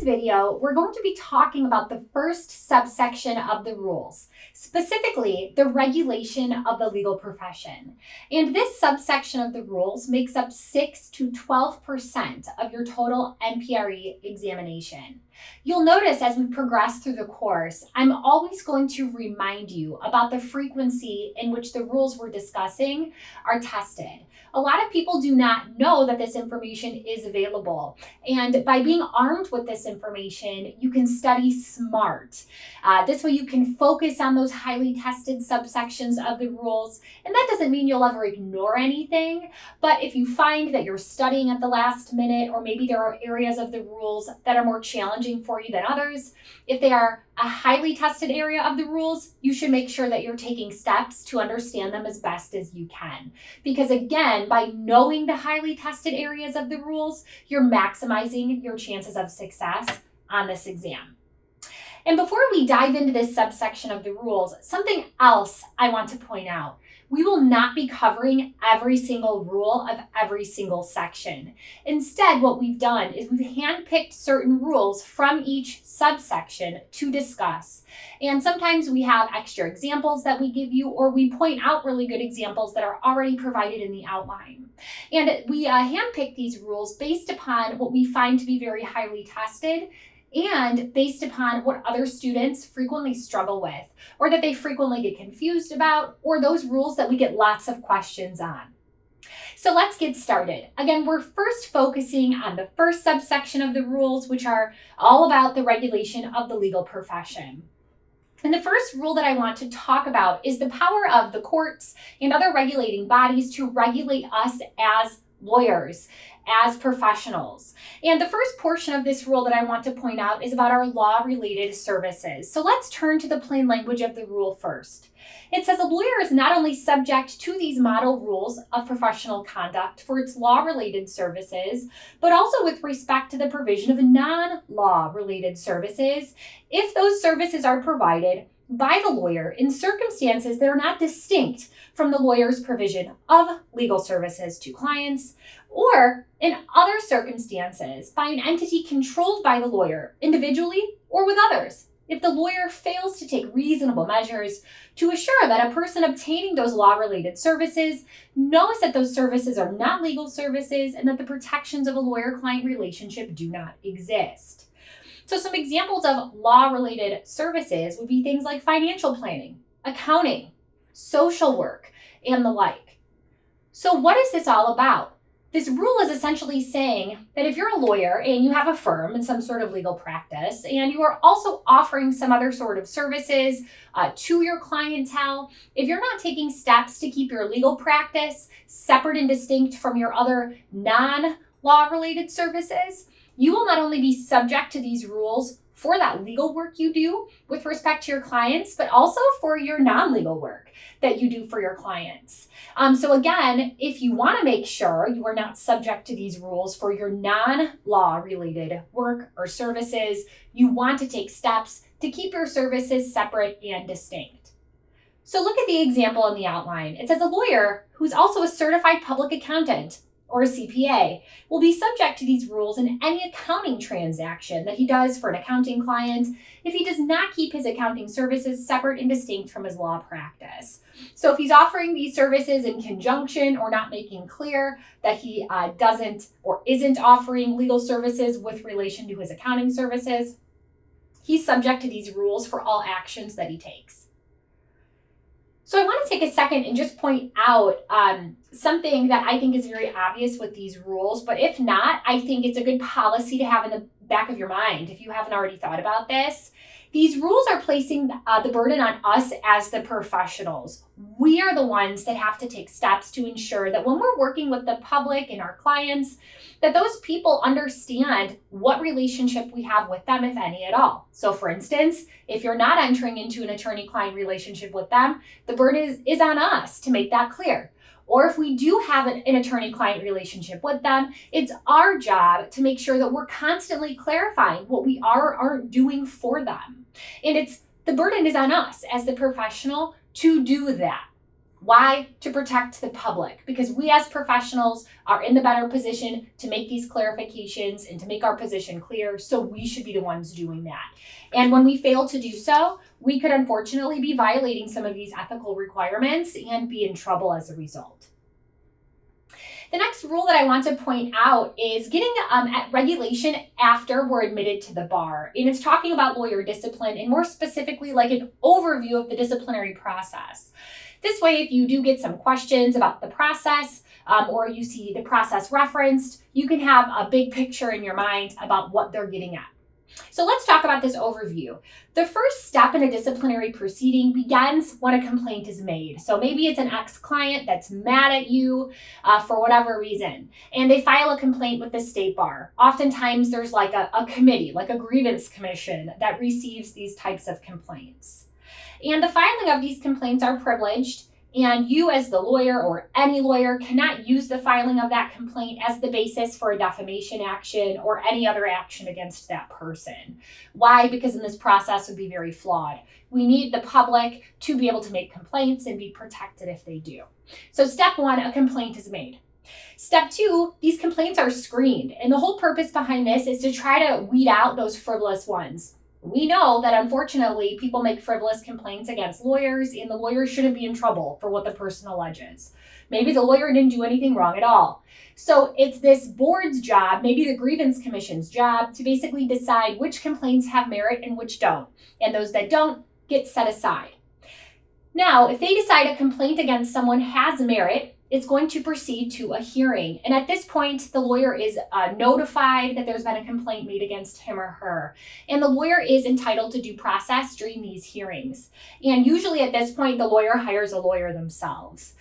video, we're going to be talking about the first subsection of the rules, specifically the regulation of the legal profession. And this subsection of the rules makes up 6 to 12% of your total MPRE examination. You'll notice as we progress through the course, I'm always going to remind you about the frequency in which the rules we're discussing are tested. A lot of people do not know that this information is available. And by being armed with this information, you can study smart. This way you can focus on those highly tested subsections of the rules. And that doesn't mean you'll ever ignore anything. But if you find that you're studying at the last minute, or maybe there are areas of the rules that are more challenging for you than others, if they are a highly tested area of the rules, you should make sure that you're taking steps to understand them as best as you can. Because again, by knowing the highly tested areas of the rules, you're maximizing your chances of success on this exam. And before we dive into this subsection of the rules, something else I want to point out. We will not be covering every single rule of every single section. Instead, what we've done is we've handpicked certain rules from each subsection to discuss. And sometimes we have extra examples that we give you, or we point out really good examples that are already provided in the outline. And we handpick these rules based upon what we find to be very highly tested, and based upon what other students frequently struggle with, or that they frequently get confused about, or those rules that we get lots of questions on. So let's get started. Again, we're first focusing on the first subsection of the rules, which are all about the regulation of the legal profession. And the first rule that I want to talk about is the power of the courts and other regulating bodies to regulate us as lawyers, as professionals. And the first portion of this rule that I want to point out is about our law-related services. So let's turn to the plain language of the rule first. It says a lawyer is not only subject to these model rules of professional conduct for its law-related services, but also with respect to the provision of non-law-related services, if those services are provided by the lawyer in circumstances that are not distinct from the lawyer's provision of legal services to clients, or in other circumstances by an entity controlled by the lawyer individually or with others, if the lawyer fails to take reasonable measures to assure that a person obtaining those law-related services knows that those services are not legal services and that the protections of a lawyer-client relationship do not exist. So some examples of law-related services would be things like financial planning, accounting, social work, and the like. So what is this all about? This rule is essentially saying that if you're a lawyer and you have a firm in some sort of legal practice, and you are also offering some other sort of services to your clientele, if you're not taking steps to keep your legal practice separate and distinct from your other non-law related services, you will not only be subject to these rules for that legal work you do with respect to your clients, but also for your non-legal work that you do for your clients. So again, if you want to make sure you are not subject to these rules for your non-law related work or services, you want to take steps to keep your services separate and distinct. So look at the example in the outline. It says a lawyer who's also a certified public accountant or a CPA will be subject to these rules in any accounting transaction that he does for an accounting client if he does not keep his accounting services separate and distinct from his law practice. So if he's offering these services in conjunction or not making clear that he doesn't or isn't offering legal services with relation to his accounting services, he's subject to these rules for all actions that he takes. So I want to take a second and just point out something that I think is very obvious with these rules, but if not, I think it's a good policy to have in the back of your mind if you haven't already thought about this. These rules are placing the burden on us as the professionals. We are the ones that have to take steps to ensure that when we're working with the public and our clients, that those people understand what relationship we have with them, if any at all. So for instance, if you're not entering into an attorney-client relationship with them, the burden is on us to make that clear. Or if we do have an attorney-client relationship with them, it's our job to make sure that we're constantly clarifying what we are or aren't doing for them. And the burden is on us as the professional to do that. Why? To protect the public, because we as professionals are in the better position to make these clarifications and to make our position clear, so we should be the ones doing that. And when we fail to do so, we could unfortunately be violating some of these ethical requirements and be in trouble as a result. The next rule that I want to point out is getting at regulation after we're admitted to the bar. And it's talking about lawyer discipline and more specifically like an overview of the disciplinary process. This way, if you do get some questions about the process or you see the process referenced, you can have a big picture in your mind about what they're getting at. So let's talk about this overview. The first step in a disciplinary proceeding begins when a complaint is made. So maybe it's an ex-client that's mad at you for whatever reason, and they file a complaint with the state bar. Oftentimes there's like a committee, like a grievance commission that receives these types of complaints. And the filing of these complaints are privileged, and you as the lawyer or any lawyer cannot use the filing of that complaint as the basis for a defamation action or any other action against that person. Why? Because then this process would be very flawed. We need the public to be able to make complaints and be protected if they do. So step one, a complaint is made. Step two, these complaints are screened. And the whole purpose behind this is to try to weed out those frivolous ones. We know that unfortunately people make frivolous complaints against lawyers, and the lawyer shouldn't be in trouble for what the person alleges. Maybe the lawyer didn't do anything wrong at all. So it's this board's job, maybe the grievance commission's job, to basically decide which complaints have merit and which don't. And those that don't get set aside. Now, if they decide a complaint against someone has merit, it's going to proceed to a hearing. And at this point, the lawyer is notified that there's been a complaint made against him or her. And the lawyer is entitled to due process during these hearings. And usually at this point, the lawyer hires a lawyer themselves.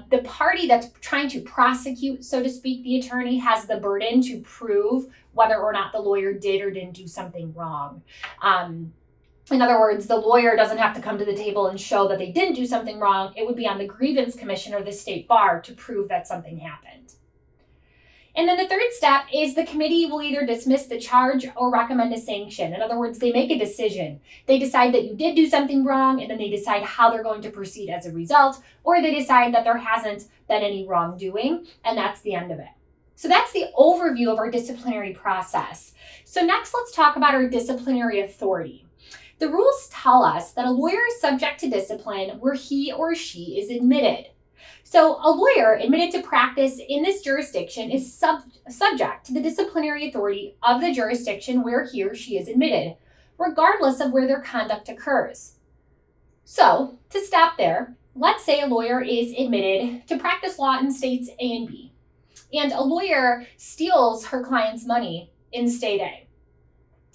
The party that's trying to prosecute, so to speak, the attorney has the burden to prove whether or not the lawyer did or didn't do something wrong. In other words, the lawyer doesn't have to come to the table and show that they didn't do something wrong. It would be on the grievance commission or the state bar to prove that something happened. And then the third step is the committee will either dismiss the charge or recommend a sanction. In other words, they make a decision. They decide that you did do something wrong, and then they decide how they're going to proceed as a result, or they decide that there hasn't been any wrongdoing, and that's the end of it. So that's the overview of our disciplinary process. So next, let's talk about our disciplinary authority. The rules tell us that a lawyer is subject to discipline where he or she is admitted. So a lawyer admitted to practice in this jurisdiction is subject to the disciplinary authority of the jurisdiction where he or she is admitted, regardless of where their conduct occurs. So to stop there, let's say a lawyer is admitted to practice law in states A and B, and a lawyer steals her client's money in state A.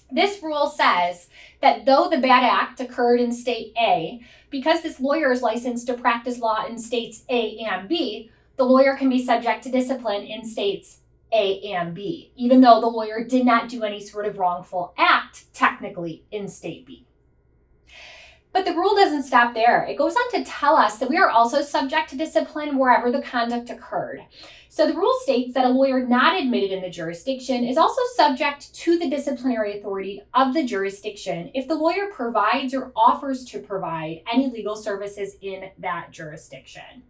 This rule says that though the bad act occurred in state A, because this lawyer is licensed to practice law in states A and B, the lawyer can be subject to discipline in states A and B, even though the lawyer did not do any sort of wrongful act technically in state B. But the rule doesn't stop there. It goes on to tell us that we are also subject to discipline wherever the conduct occurred. So the rule states that a lawyer not admitted in the jurisdiction is also subject to the disciplinary authority of the jurisdiction if the lawyer provides or offers to provide any legal services in that jurisdiction.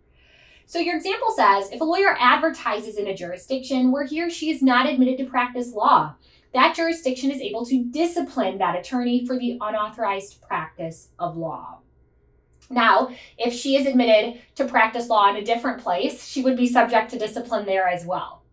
So your example says, if a lawyer advertises in a jurisdiction where he or she is not admitted to practice law, that jurisdiction is able to discipline that attorney for the unauthorized practice of law. Now, if she is admitted to practice law in a different place, she would be subject to discipline there as well.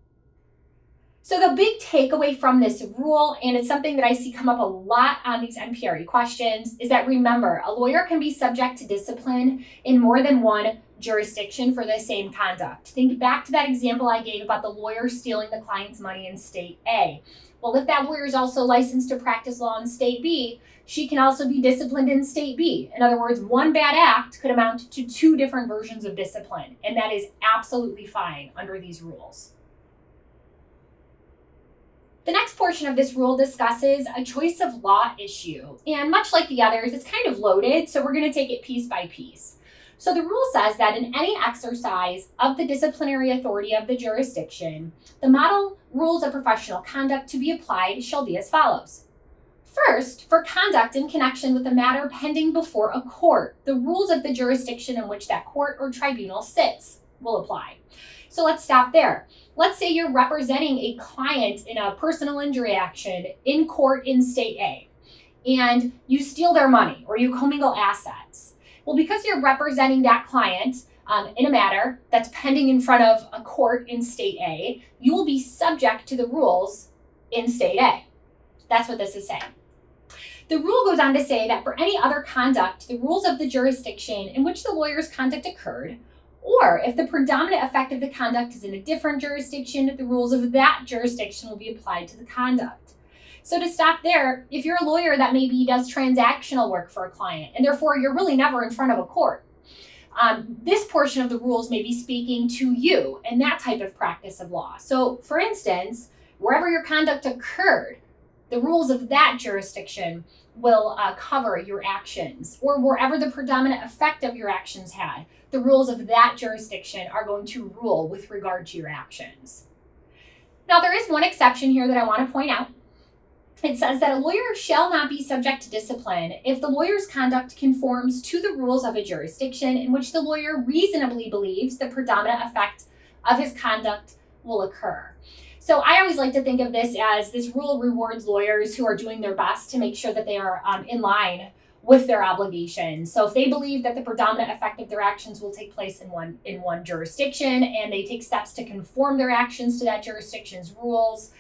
So the big takeaway from this rule, and it's something that I see come up a lot on these MPRE questions, is that remember, a lawyer can be subject to discipline in more than one jurisdiction for the same conduct. Think back to that example I gave about the lawyer stealing the client's money in state A. Well, if that lawyer is also licensed to practice law in state B, she can also be disciplined in state B. In other words, one bad act could amount to two different versions of discipline, and that is absolutely fine under these rules. The next portion of this rule discusses a choice of law issue, and much like the others, it's kind of loaded, so we're going to take it piece by piece. So the rule says that in any exercise of the disciplinary authority of the jurisdiction, the model rules of professional conduct to be applied shall be as follows. First, for conduct in connection with a matter pending before a court, the rules of the jurisdiction in which that court or tribunal sits will apply. So let's stop there. Let's say you're representing a client in a personal injury action in court in state A, and you steal their money or you commingle assets. Well, because you're representing that client in a matter that's pending in front of a court in state A, you will be subject to the rules in state A. That's what this is saying. The rule goes on to say that for any other conduct, the rules of the jurisdiction in which the lawyer's conduct occurred, or if the predominant effect of the conduct is in a different jurisdiction, the rules of that jurisdiction will be applied to the conduct. So to stop there, if you're a lawyer that maybe does transactional work for a client, and therefore you're really never in front of a court, this portion of the rules may be speaking to you and that type of practice of law. So for instance, wherever your conduct occurred, the rules of that jurisdiction will cover your actions, or wherever the predominant effect of your actions had, the rules of that jurisdiction are going to rule with regard to your actions. Now, there is one exception here that I want to point out. It says that a lawyer shall not be subject to discipline if the lawyer's conduct conforms to the rules of a jurisdiction in which the lawyer reasonably believes the predominant effect of his conduct will occur. So I always like to think of this as this rule rewards lawyers who are doing their best to make sure that they are in line with their obligations. So if they believe that the predominant effect of their actions will take place in one jurisdiction, and they take steps to conform their actions to that jurisdiction's rules,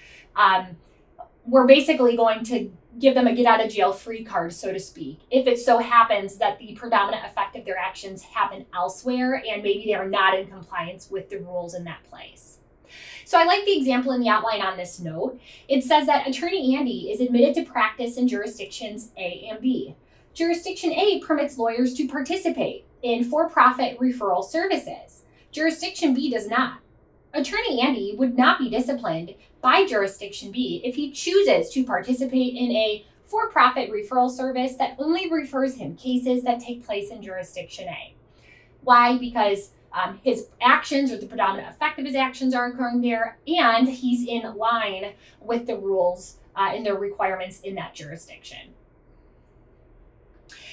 we're basically going to give them a get out of jail free card, so to speak, if it so happens that the predominant effect of their actions happen elsewhere and maybe they are not in compliance with the rules in that place. So I like the example in the outline on this note. It says that Attorney Andy is admitted to practice in jurisdictions A and B. Jurisdiction A permits lawyers to participate in for-profit referral services. Jurisdiction B does not. Attorney Andy would not be disciplined by Jurisdiction B if he chooses to participate in a for-profit referral service that only refers him cases that take place in Jurisdiction A. Why? Because his actions or the predominant effect of his actions are occurring there, and he's in line with the rules and their requirements in that jurisdiction.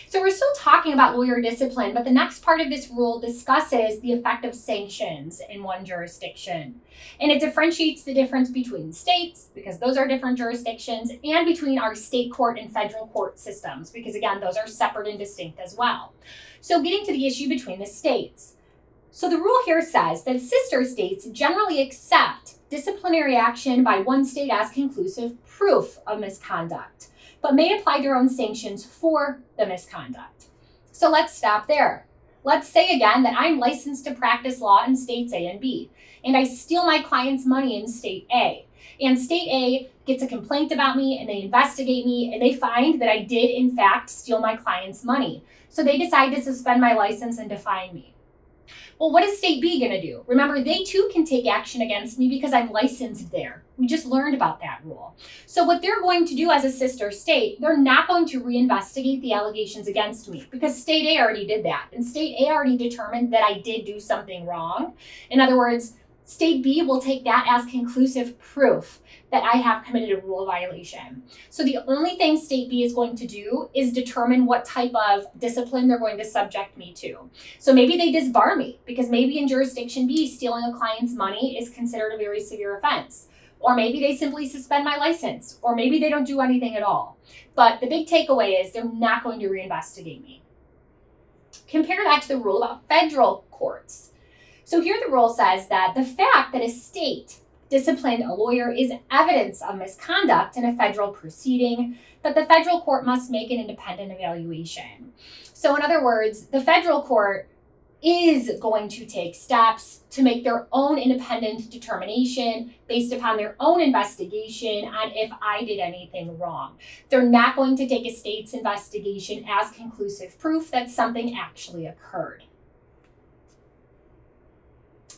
So we're still talking about lawyer discipline, but the next part of this rule discusses the effect of sanctions in one jurisdiction. And it differentiates the difference between states, because those are different jurisdictions, and between our state court and federal court systems, because again, those are separate and distinct as well. So getting to the issue between the states. So the rule here says that sister states generally accept disciplinary action by one state as conclusive proof of misconduct, but may apply their own sanctions for the misconduct. So let's stop there. Let's say again that I'm licensed to practice law in states A and B, and I steal my client's money in state A. And state A gets a complaint about me, and they investigate me, and they find that I did in fact steal my client's money. So they decide to suspend my license and define me. Well, what is state B going to do? Remember, they too can take action against me because I'm licensed there. We just learned about that rule. So what they're going to do as a sister state, they're not going to reinvestigate the allegations against me because state A already did that. And state A already determined that I did do something wrong. In other words, state B will take that as conclusive proof that I have committed a rule violation. So the only thing state B is going to do is determine what type of discipline they're going to subject me to. So maybe they disbar me because maybe in jurisdiction B, stealing a client's money is considered a very severe offense. Or maybe they simply suspend my license, or maybe they don't do anything at all. But the big takeaway is they're not going to reinvestigate me. Compare that to the rule about federal courts. So here the rule says that the fact that a state disciplined a lawyer is evidence of misconduct in a federal proceeding, but the federal court must make an independent evaluation. So in other words, the federal court is going to take steps to make their own independent determination based upon their own investigation on if I did anything wrong. They're not going to take a state's investigation as conclusive proof that something actually occurred.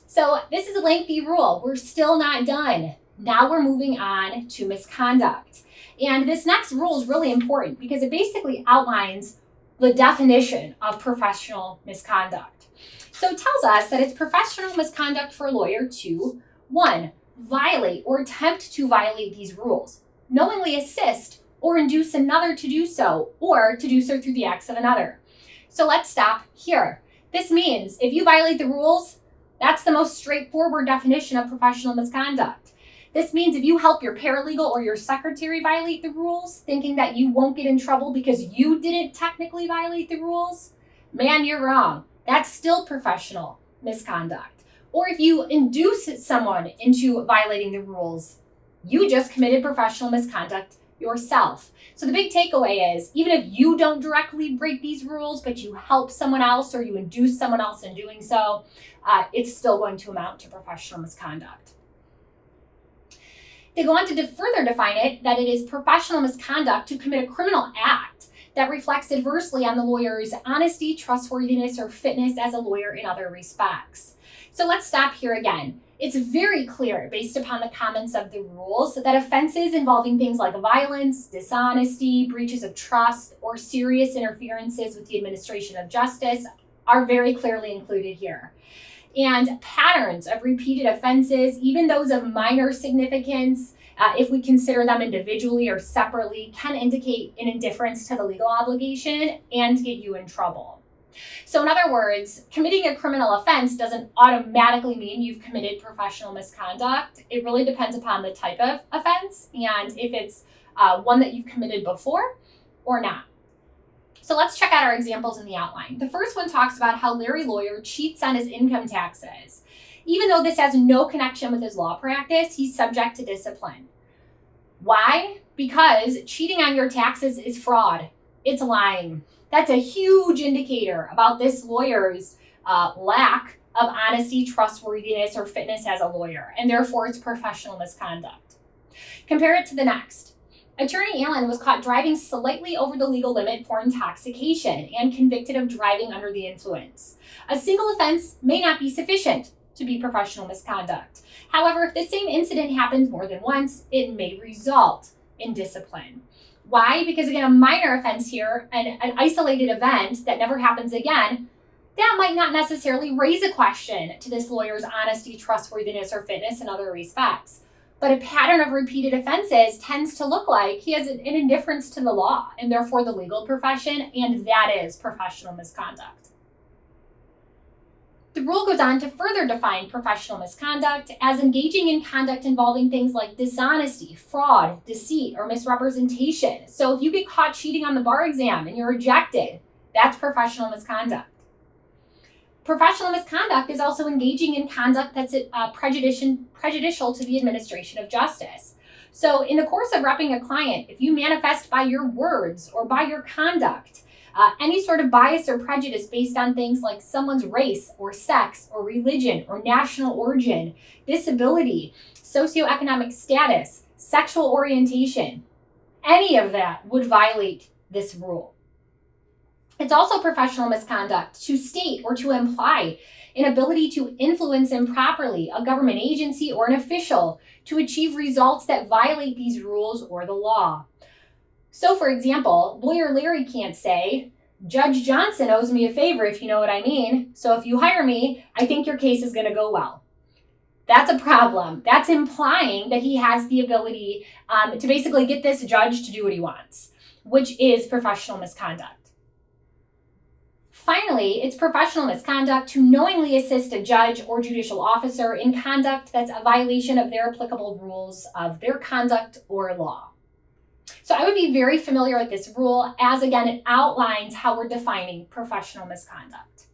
So this is a lengthy rule. We're still not done. Now we're moving on to misconduct. And this next rule is really important because it basically outlines the definition of professional misconduct. So it tells us that it's professional misconduct for a lawyer to, 1, violate or attempt to violate these rules, knowingly assist or induce another to do so, or to do so through the acts of another. So let's stop here. This means if you violate the rules, that's the most straightforward definition of professional misconduct. This means if you help your paralegal or your secretary violate the rules, thinking that you won't get in trouble because you didn't technically violate the rules, man, you're wrong. That's still professional misconduct. Or if you induce someone into violating the rules, you just committed professional misconduct yourself. So the big takeaway is, even if you don't directly break these rules, but you help someone else or you induce someone else in doing so, it's still going to amount to professional misconduct. They go on to further define it that it is professional misconduct to commit a criminal act that reflects adversely on the lawyer's honesty, trustworthiness, or fitness as a lawyer in other respects. So let's stop here again. It's very clear, based upon the comments of the rules, that offenses involving things like violence, dishonesty, breaches of trust, or serious interferences with the administration of justice are very clearly included here. And patterns of repeated offenses, even those of minor significance, if we consider them individually or separately, can indicate an indifference to the legal obligation and get you in trouble. So in other words, committing a criminal offense doesn't automatically mean you've committed professional misconduct. It really depends upon the type of offense and if it's one that you've committed before or not. So let's check out our examples in the outline. The first one talks about how Larry Lawyer cheats on his income taxes. Even though this has no connection with his law practice, he's subject to discipline. Why? Because cheating on your taxes is fraud. It's lying. That's a huge indicator about this lawyer's lack of honesty, trustworthiness, or fitness as a lawyer, and therefore it's professional misconduct. Compare it to the next. Attorney Allen was caught driving slightly over the legal limit for intoxication and convicted of driving under the influence. A single offense may not be sufficient to be professional misconduct. However, if the same incident happens more than once, it may result in discipline. Why? Because again, a minor offense here, an isolated event that never happens again, that might not necessarily raise a question to this lawyer's honesty, trustworthiness, or fitness in other respects. But a pattern of repeated offenses tends to look like he has an indifference to the law and therefore the legal profession, and that is professional misconduct. The rule goes on to further define professional misconduct as engaging in conduct involving things like dishonesty, fraud, deceit, or misrepresentation. So if you get caught cheating on the bar exam and you're rejected, that's professional misconduct. Professional misconduct is also engaging in conduct that's prejudicial to the administration of justice. So in the course of repping a client, if you manifest by your words or by your conduct any sort of bias or prejudice based on things like someone's race or sex or religion or national origin, disability, socioeconomic status, sexual orientation, any of that would violate this rule. It's also professional misconduct to state or to imply an ability to influence improperly a government agency or an official to achieve results that violate these rules or the law. So, for example, lawyer Larry can't say, Judge Johnson owes me a favor, if you know what I mean. So if you hire me, I think your case is going to go well. That's a problem. That's implying that he has the ability to basically get this judge to do what he wants, which is professional misconduct. Finally, it's professional misconduct to knowingly assist a judge or judicial officer in conduct that's a violation of their applicable rules of their conduct or law. So I would be very familiar with this rule as, again, it outlines how we're defining professional misconduct.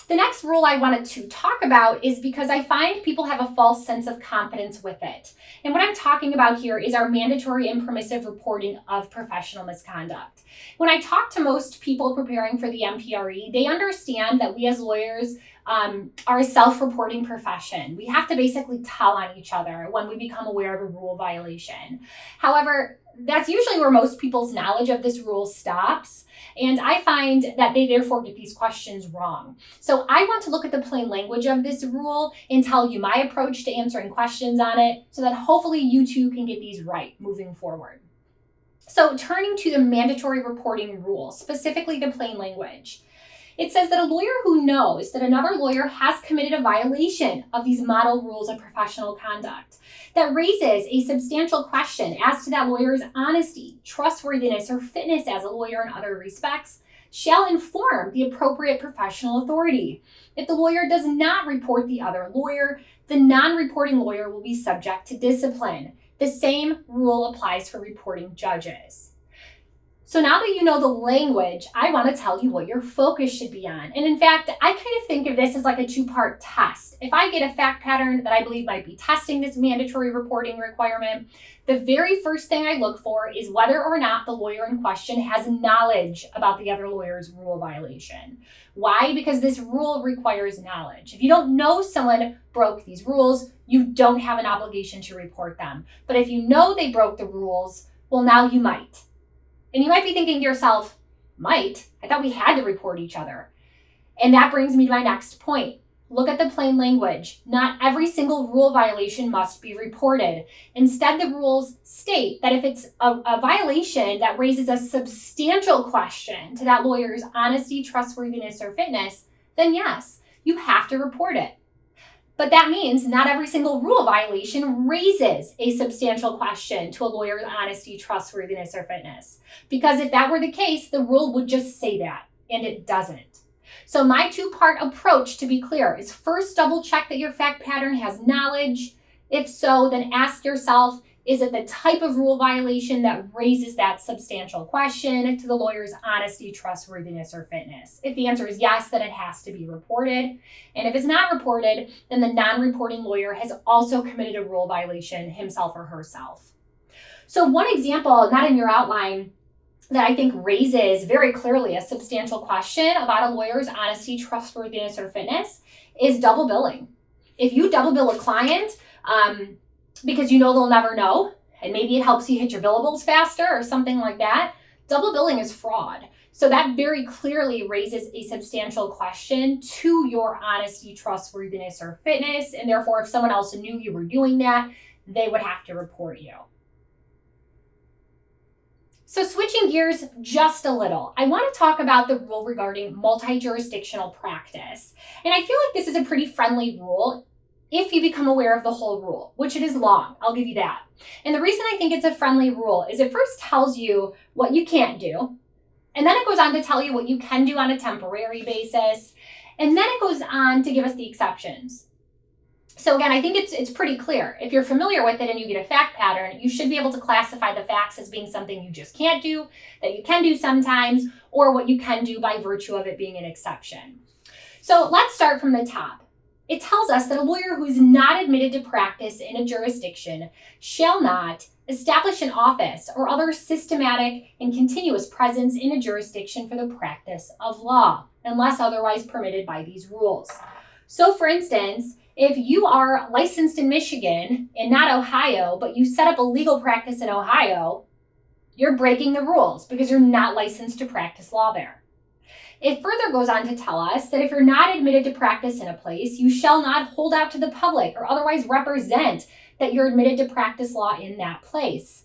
The next rule I wanted to talk about is because I find people have a false sense of confidence with it. And what I'm talking about here is our mandatory and permissive reporting of professional misconduct. When I talk to most people preparing for the MPRE, they understand that we as lawyers are a self-reporting profession. We have to basically tell on each other when we become aware of a rule violation. However, that's usually where most people's knowledge of this rule stops. And I find that they therefore get these questions wrong. So I want to look at the plain language of this rule and tell you my approach to answering questions on it so that hopefully you too can get these right moving forward. So turning to the mandatory reporting rule, specifically the plain language. It says that a lawyer who knows that another lawyer has committed a violation of these model rules of professional conduct that raises a substantial question as to that lawyer's honesty, trustworthiness, or fitness as a lawyer in other respects shall inform the appropriate professional authority. If the lawyer does not report the other lawyer, the non-reporting lawyer will be subject to discipline. The same rule applies for reporting judges. So now that you know the language, I want to tell you what your focus should be on. And in fact, I kind of think of this as like a two-part test. If I get a fact pattern that I believe might be testing this mandatory reporting requirement, the very first thing I look for is whether or not the lawyer in question has knowledge about the other lawyer's rule violation. Why? Because this rule requires knowledge. If you don't know someone broke these rules, you don't have an obligation to report them. But if you know they broke the rules, well, now you might. And you might be thinking to yourself, might? I thought we had to report each other. And that brings me to my next point. Look at the plain language. Not every single rule violation must be reported. Instead, the rules state that if it's a violation that raises a substantial question to that lawyer's honesty, trustworthiness, or fitness, then yes, you have to report it. But that means not every single rule violation raises a substantial question to a lawyer's honesty, trustworthiness, or fitness. Because if that were the case, the rule would just say that, and it doesn't. So my two-part approach, to be clear, is first double check that your fact pattern has knowledge. If so, then ask yourself, is it the type of rule violation that raises that substantial question to the lawyer's honesty, trustworthiness, or fitness? If the answer is yes, then it has to be reported. And if it's not reported, then the non-reporting lawyer has also committed a rule violation himself or herself. So one example, not in your outline, that I think raises very clearly a substantial question about a lawyer's honesty, trustworthiness, or fitness is double billing. If you double bill a client, because you know they'll never know, and maybe it helps you hit your billables faster or something like that, double billing is fraud. So that very clearly raises a substantial question to your honesty, trustworthiness, or fitness, and therefore if someone else knew you were doing that, they would have to report you. So switching gears just a little, I want to talk about the rule regarding multi-jurisdictional practice. And I feel like this is a pretty friendly rule if you become aware of the whole rule, which it is long, I'll give you that. And the reason I think it's a friendly rule is it first tells you what you can't do, and then it goes on to tell you what you can do on a temporary basis, and then it goes on to give us the exceptions. So again, I think it's pretty clear. If you're familiar with it and you get a fact pattern, you should be able to classify the facts as being something you just can't do, that you can do sometimes, or what you can do by virtue of it being an exception. So let's start from the top. It tells us that a lawyer who is not admitted to practice in a jurisdiction shall not establish an office or other systematic and continuous presence in a jurisdiction for the practice of law, unless otherwise permitted by these rules. So for instance, if you are licensed in Michigan and not Ohio, but you set up a legal practice in Ohio, you're breaking the rules because you're not licensed to practice law there. It further goes on to tell us that if you're not admitted to practice in a place, you shall not hold out to the public or otherwise represent that you're admitted to practice law in that place.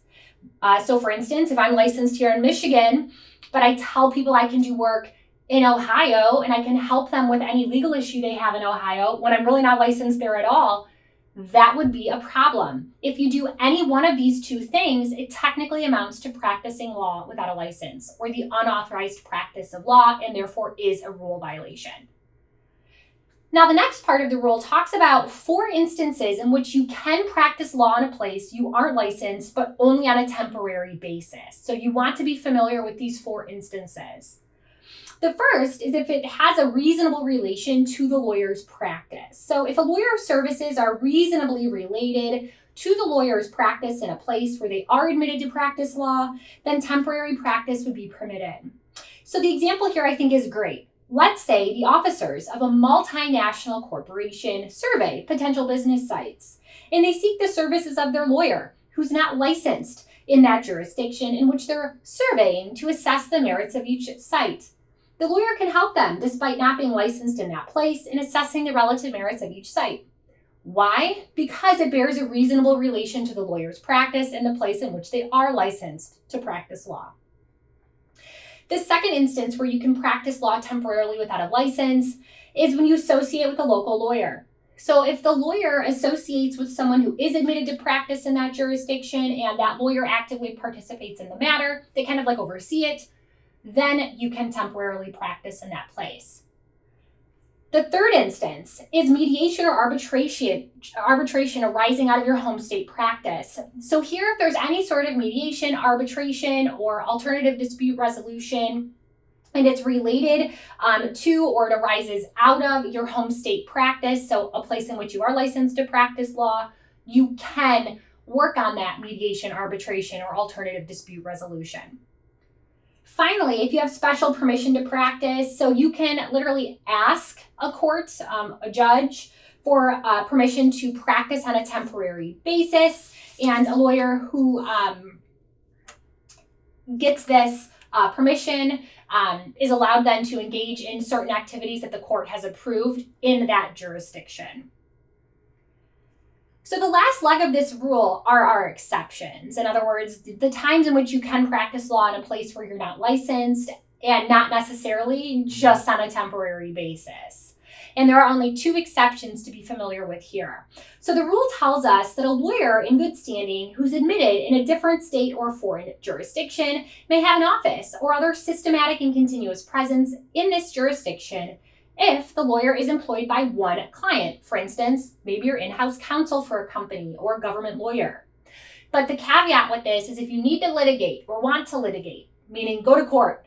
So for instance, if I'm licensed here in Michigan, but I tell people I can do work in Ohio and I can help them with any legal issue they have in Ohio when I'm really not licensed there at all, that would be a problem. If you do any one of these two things, it technically amounts to practicing law without a license or the unauthorized practice of law and therefore is a rule violation. Now, the next part of the rule talks about 4 instances in which you can practice law in a place you aren't licensed, but only on a temporary basis. So you want to be familiar with these 4 instances. The first is if it has a reasonable relation to the lawyer's practice. So if a lawyer's services are reasonably related to the lawyer's practice in a place where they are admitted to practice law, then temporary practice would be permitted. So the example here I think is great. Let's say the officers of a multinational corporation survey potential business sites, and they seek the services of their lawyer who's not licensed in that jurisdiction in which they're surveying to assess the merits of each site. The lawyer can help them, despite not being licensed in that place, in assessing the relative merits of each site. Why? Because it bears a reasonable relation to the lawyer's practice in the place in which they are licensed to practice law. The second instance where you can practice law temporarily without a license is when you associate with a local lawyer. So if the lawyer associates with someone who is admitted to practice in that jurisdiction and that lawyer actively participates in the matter, they kind of like oversee it, then you can temporarily practice in that place. The third instance is mediation or arbitration arising out of your home state practice. So here, if there's any sort of mediation, arbitration, or alternative dispute resolution, and it's related to or it arises out of your home state practice, so a place in which you are licensed to practice law, you can work on that mediation, arbitration, or alternative dispute resolution. Finally, if you have special permission to practice, so you can literally ask a court, a judge, for permission to practice on a temporary basis, and a lawyer who gets this permission is allowed then to engage in certain activities that the court has approved in that jurisdiction. So the last leg of this rule are our exceptions. In other words, the times in which you can practice law in a place where you're not licensed and not necessarily just on a temporary basis. And there are only 2 exceptions to be familiar with here. So the rule tells us that a lawyer in good standing who's admitted in a different state or foreign jurisdiction may have an office or other systematic and continuous presence in this jurisdiction if the lawyer is employed by one client. For instance, maybe you're in-house counsel for a company or a government lawyer. But the caveat with this is if you need to litigate or want to litigate, meaning go to court,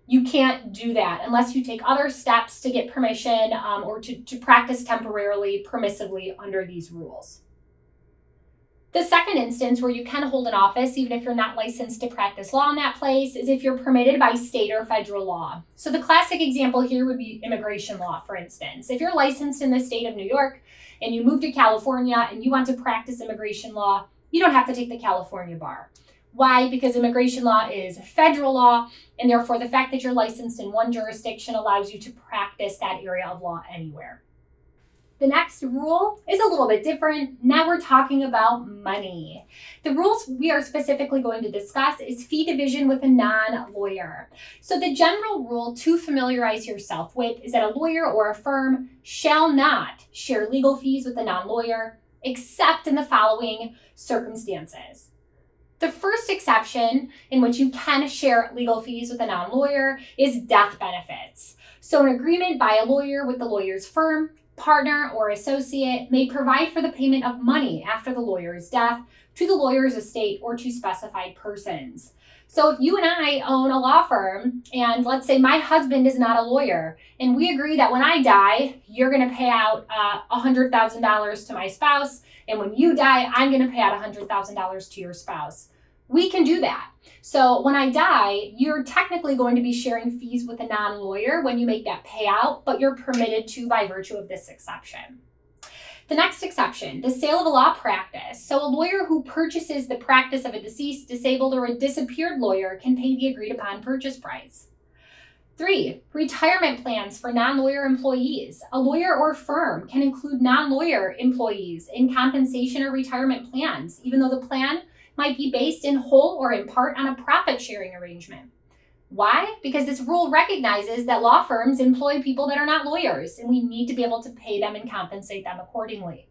you can't do that unless you take other steps to get permission or to practice temporarily, permissively under these rules. The second instance where you can hold an office, even if you're not licensed to practice law in that place, is if you're permitted by state or federal law. So the classic example here would be immigration law, for instance. If you're licensed in the state of New York and you move to California and you want to practice immigration law, you don't have to take the California bar. Why? Because immigration law is federal law, and therefore the fact that you're licensed in one jurisdiction allows you to practice that area of law anywhere. The next rule is a little bit different. Now we're talking about money. The rules we are specifically going to discuss is fee division with a non-lawyer. So the general rule to familiarize yourself with is that a lawyer or a firm shall not share legal fees with a non-lawyer, except in the following circumstances. The first exception in which you can share legal fees with a non-lawyer is death benefits. So an agreement by a lawyer with the lawyer's firm, partner, or associate may provide for the payment of money after the lawyer's death to the lawyer's estate or to specified persons. So if you and I own a law firm, and let's say my husband is not a lawyer, and we agree that when I die, you're going to pay out $100,000 to my spouse, and when you die, I'm going to pay out $100,000 to your spouse. We can do that. So when I die, you're technically going to be sharing fees with a non-lawyer when you make that payout, but you're permitted to by virtue of this exception. The next exception, the sale of a law practice. So a lawyer who purchases the practice of a deceased, disabled, or a disappeared lawyer can pay the agreed upon purchase price. 3, retirement plans for non-lawyer employees. A lawyer or firm can include non-lawyer employees in compensation or retirement plans, even though the plan might be based in whole or in part on a profit-sharing arrangement. Why? Because this rule recognizes that law firms employ people that are not lawyers, and we need to be able to pay them and compensate them accordingly.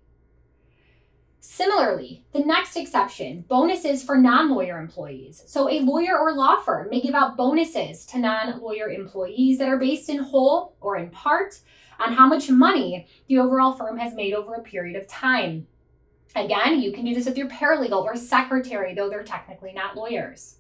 Similarly, the next exception, bonuses for non-lawyer employees. So a lawyer or law firm may give out bonuses to non-lawyer employees that are based in whole or in part on how much money the overall firm has made over a period of time. Again, you can do this with your paralegal or secretary, though they're technically not lawyers.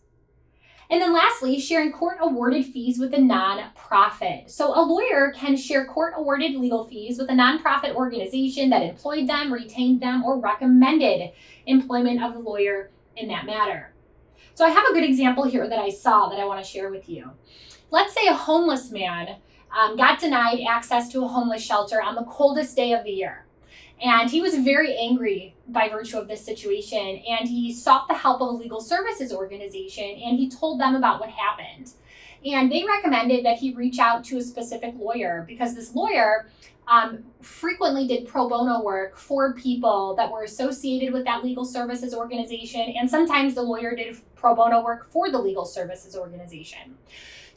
And then lastly, sharing court-awarded fees with a nonprofit. So a lawyer can share court-awarded legal fees with a nonprofit organization that employed them, retained them, or recommended employment of the lawyer in that matter. So I have a good example here that I saw that I want to share with you. Let's say a homeless man got denied access to a homeless shelter on the coldest day of the year. And he was very angry by virtue of this situation, and he sought the help of a legal services organization, and he told them about what happened. And they recommended that he reach out to a specific lawyer because this lawyer frequently did pro bono work for people that were associated with that legal services organization, and sometimes the lawyer did pro bono work for the legal services organization.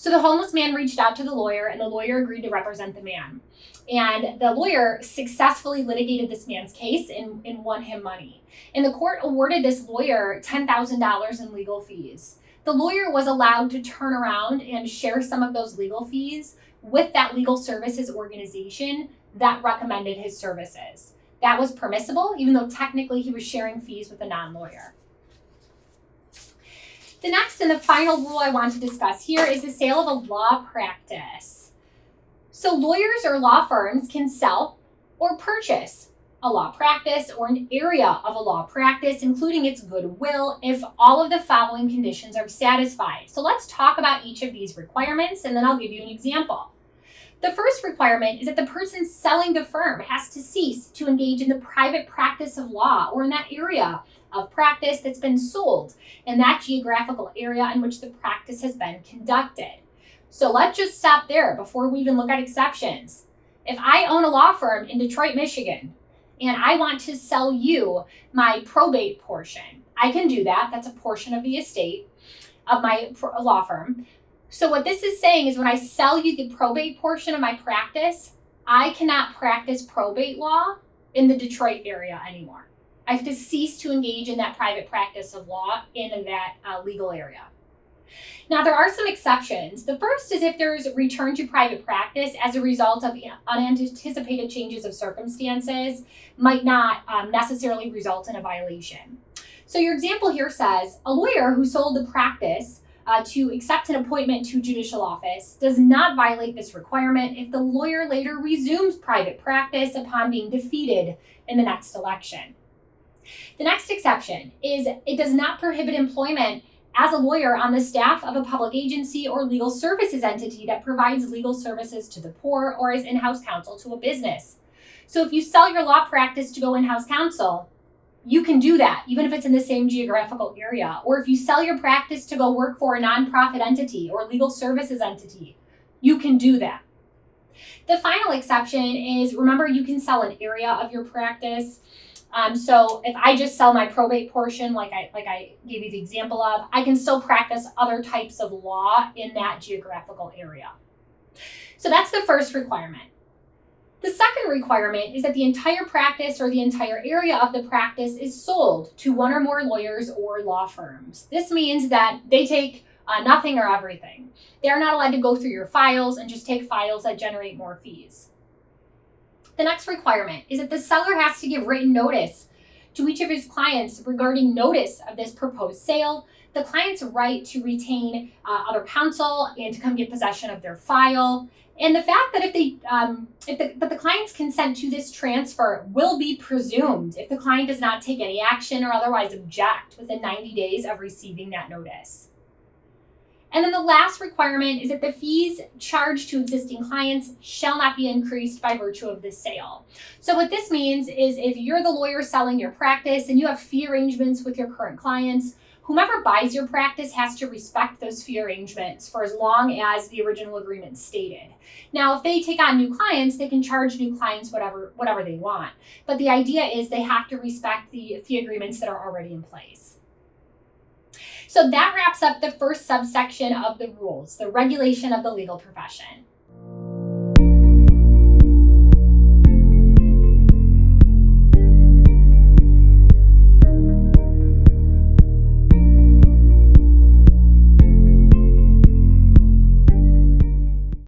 So the homeless man reached out to the lawyer, and the lawyer agreed to represent the man. And the lawyer successfully litigated this man's case and won him money. And the court awarded this lawyer $10,000 in legal fees. The lawyer was allowed to turn around and share some of those legal fees with that legal services organization that recommended his services. That was permissible, even though technically he was sharing fees with a non-lawyer. The next and the final rule I want to discuss here is the sale of a law practice. So lawyers or law firms can sell or purchase a law practice or an area of a law practice, including its goodwill, if all of the following conditions are satisfied. So let's talk about each of these requirements, and then I'll give you an example. The first requirement is that the person selling the firm has to cease to engage in the private practice of law or in that area of practice that's been sold in that geographical area in which the practice has been conducted. So let's just stop there before we even look at exceptions. If I own a law firm in Detroit, Michigan, and I want to sell you my probate portion, I can do that. That's a portion of the estate of my law firm. So what this is saying is when I sell you the probate portion of my practice, I cannot practice probate law in the Detroit area anymore. I have to cease to engage in that private practice of law in that legal area. Now, there are some exceptions. The first is if there's a return to private practice as a result of unanticipated changes of circumstances, might not necessarily result in a violation. So your example here says, a lawyer who sold the practice to accept an appointment to judicial office does not violate this requirement if the lawyer later resumes private practice upon being defeated in the next election. The next exception is it does not prohibit employment as a lawyer on the staff of a public agency or legal services entity that provides legal services to the poor or as in-house counsel to a business. So if you sell your law practice to go in-house counsel, you can do that even if it's in the same geographical area. Or if you sell your practice to go work for a nonprofit entity or legal services entity, you can do that. The final exception is, remember, you can sell an area of your practice. So if I just sell my probate portion, like I gave you the example of, I can still practice other types of law in that geographical area. So that's the first requirement. The second requirement is that the entire practice or the entire area of the practice is sold to one or more lawyers or law firms. This means that they take nothing or everything. They are not allowed to go through your files and just take files that generate more fees. The next requirement is that the seller has to give written notice to each of his clients regarding notice of this proposed sale, the client's right to retain other counsel and to come get possession of their file, and the fact that if the client's consent to this transfer will be presumed if the client does not take any action or otherwise object within 90 days of receiving that notice. And then the last requirement is that the fees charged to existing clients shall not be increased by virtue of this sale. So what this means is if you're the lawyer selling your practice and you have fee arrangements with your current clients, whomever buys your practice has to respect those fee arrangements for as long as the original agreement stated. Now, if they take on new clients, they can charge new clients whatever they want. But the idea is they have to respect the fee agreements that are already in place. So that wraps up the first subsection of the rules, the regulation of the legal profession.